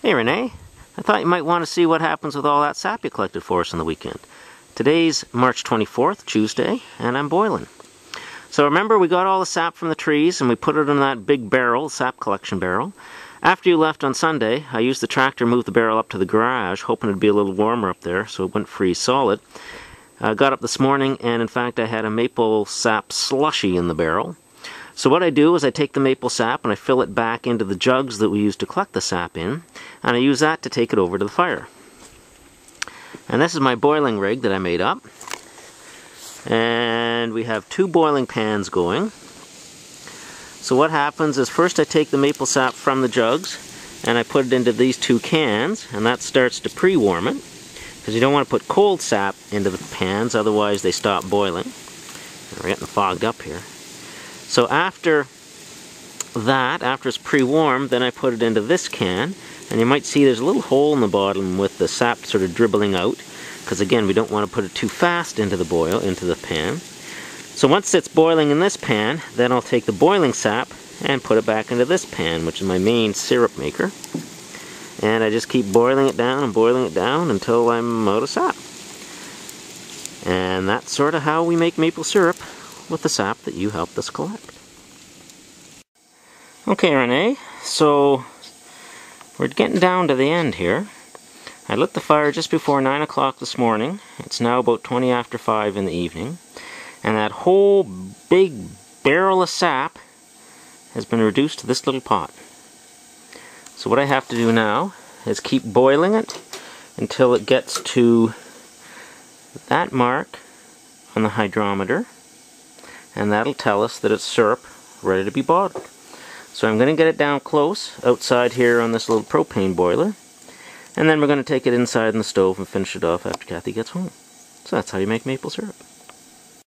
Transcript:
Hey Renee, I thought you might want to see what happens with all that sap you collected for us on the weekend. Today's March 24th, Tuesday, and I'm boiling. So remember, we got all the sap from the trees and we put it in that big barrel, sap collection barrel. After you left on Sunday, I used the tractor to move the barrel up to the garage, hoping it'd be a little warmer up there so it wouldn't freeze solid. I got up this morning and in fact I had a maple sap slushy in the barrel. So what I do is I take the maple sap and I fill it back into the jugs that we used to collect the sap in, and I use that to take it over to the fire. And this is my boiling rig that I made up. And we have 2 boiling pans going. So what happens is first I take the maple sap from the jugs and I put it into these 2 cans, and that starts to pre-warm it, because you don't want to put cold sap into the pans, otherwise they stop boiling. We're getting fogged up here. So after that, after it's pre-warmed, then I put it into this can, and you might see there's a little hole in the bottom with the sap sort of dribbling out, because again, we don't want to put it too fast into the pan. So once it's boiling in this pan, then I'll take the boiling sap and put it back into this pan, which is my main syrup maker. And I just keep boiling it down and boiling it down until I'm out of sap. And that's sort of how we make maple syrup with the sap that you helped us collect. Okay, Renee, so we're getting down to the end here. I lit the fire just before 9 o'clock this morning. It's now about 20 after 5 in the evening. And that whole big barrel of sap has been reduced to this little pot. So what I have to do now is keep boiling it until it gets to that mark on the hydrometer, and that'll tell us that it's syrup ready to be bottled. So I'm going to get it down close outside here on this little propane boiler, and then we're going to take it inside in the stove and finish it off after Kathy gets home. So that's how you make maple syrup.